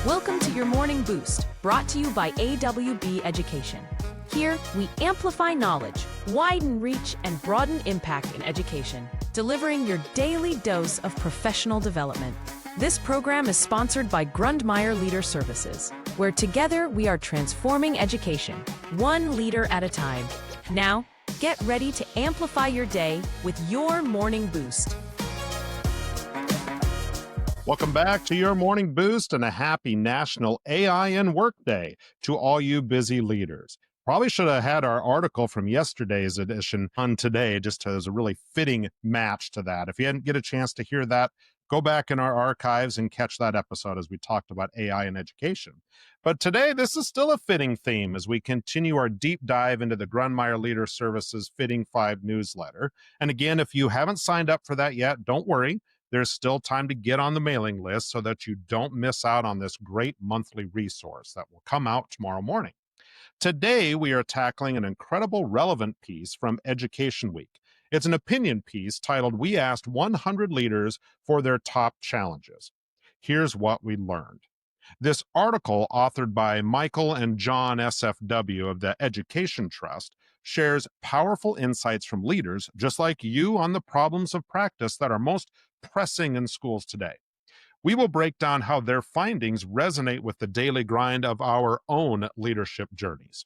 Welcome to your Morning Boost, brought to you by AWB Education. Here, we amplify knowledge, widen reach, and broaden impact in education, delivering your daily dose of professional development. This program is sponsored by Grundmeyer Leader Services, where together we are transforming education, one leader at a time. Now, get ready to amplify your day with your Morning Boost. Welcome back to your Morning Boost and a happy National AI and Work Day to all you busy leaders. Probably should have had our article from yesterday's edition on today, just as a really fitting match to that. If you didn't get a chance to hear that, go back in our archives and catch that episode as we talked about AI in education. But today, this is still a fitting theme as we continue our deep dive into the Grundmeyer Leader Services Fitting 5 newsletter. And again, if you haven't signed up for that yet, don't worry. There's still time to get on the mailing list so that you don't miss out on this great monthly resource that will come out tomorrow morning. Today, we are tackling an incredible relevant piece from Education Week. It's an opinion piece titled, "We Asked 100 Leaders for Their Top Challenges." Here's what we learned. This article, authored by Michael and John SFW of the Education Trust, shares powerful insights from leaders just like you on the problems of practice that are most pressing in schools today. We will break down how their findings resonate with the daily grind of our own leadership journeys.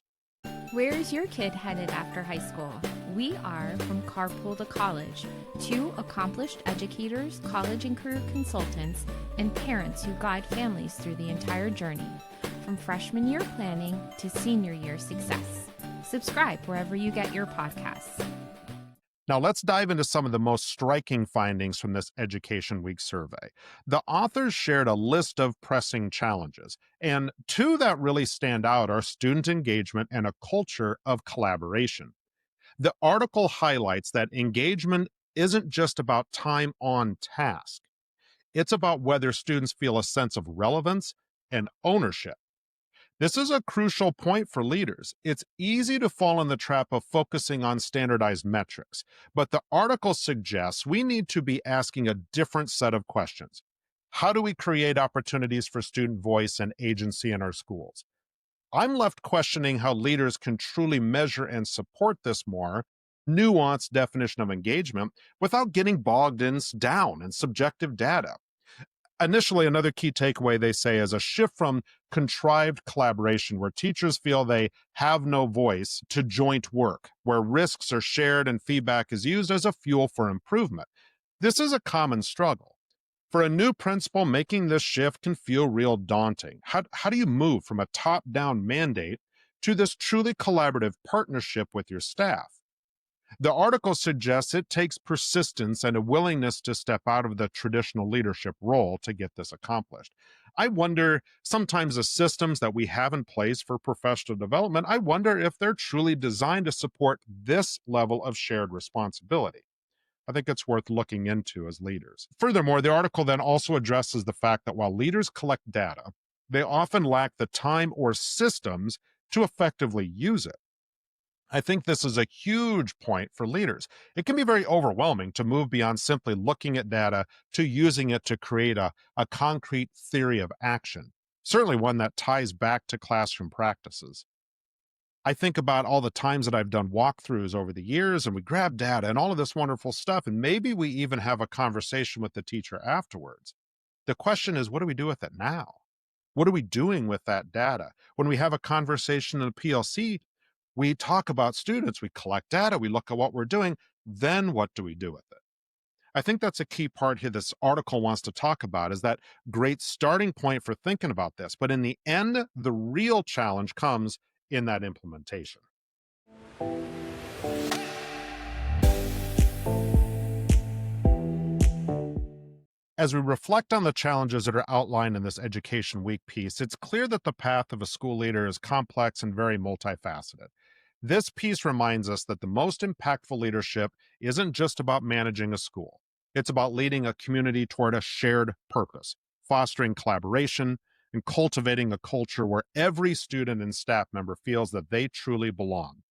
Where is your kid headed after high school? We are from Carpool to College, two accomplished educators, college and career consultants, and parents who guide families through the entire journey, from freshman year planning to senior year success. Subscribe wherever you get your podcasts. Now, let's dive into some of the most striking findings from this Education Week survey. The authors shared a list of pressing challenges, and two that really stand out are student engagement and a culture of collaboration. The article highlights that engagement isn't just about time on task. It's about whether students feel a sense of relevance and ownership. This is a crucial point for leaders. It's easy to fall in the trap of focusing on standardized metrics, but the article suggests we need to be asking a different set of questions. How do we create opportunities for student voice and agency in our schools? I'm left questioning how leaders can truly measure and support this more nuanced definition of engagement without getting bogged down in subjective data. Initially, another key takeaway they say is a shift from contrived collaboration, where teachers feel they have no voice, to joint work, where risks are shared and feedback is used as a fuel for improvement. This is a common struggle. For a new principal, making this shift can feel real daunting. How do you move from a top-down mandate to this truly collaborative partnership with your staff? The article suggests it takes persistence and a willingness to step out of the traditional leadership role to get this accomplished. I wonder, sometimes the systems that we have in place for professional development, I wonder if they're truly designed to support this level of shared responsibility. I think it's worth looking into as leaders. Furthermore, the article then also addresses the fact that while leaders collect data, they often lack the time or systems to effectively use it. I think this is a huge point for leaders. It can be very overwhelming to move beyond simply looking at data to using it to create a concrete theory of action, certainly one that ties back to classroom practices. I think about all the times that I've done walkthroughs over the years, and we grab data and all of this wonderful stuff, and maybe we even have a conversation with the teacher afterwards. The question is, what do we do with it now? What are we doing with that data? When we have a conversation in a PLC, we talk about students, we collect data, we look at what we're doing, then what do we do with it? I think that's a key part here this article wants to talk about, is that great starting point for thinking about this. But in the end, the real challenge comes in that implementation. As we reflect on the challenges that are outlined in this Education Week piece, it's clear that the path of a school leader is complex and very multifaceted. This piece reminds us that the most impactful leadership isn't just about managing a school. It's about leading a community toward a shared purpose, fostering collaboration, and cultivating a culture where every student and staff member feels that they truly belong.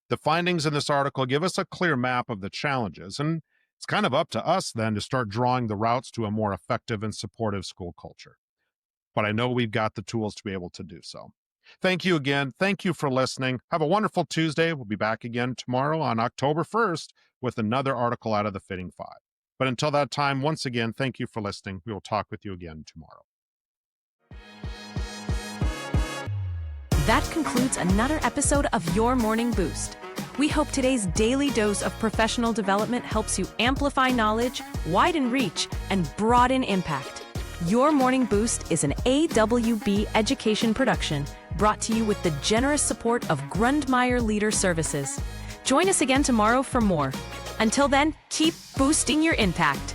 The findings in this article give us a clear map of the challenges, and it's kind of up to us then to start drawing the routes to a more effective and supportive school culture. but I know we've got the tools to be able to do so. Thank you again. Thank you for listening. Have a wonderful Tuesday. We'll be back again tomorrow on October 1st with another article out of the Fitting Five. But until that time, once again, thank you for listening. We will talk with you again tomorrow. That concludes another episode of Your Morning Boost. We hope today's daily dose of professional development helps you amplify knowledge, widen reach, and broaden impact. Your Morning Boost is an AWB education production brought to you with the generous support of Grundmeyer Leader Services. Join us again tomorrow for more. Until then, keep boosting your impact.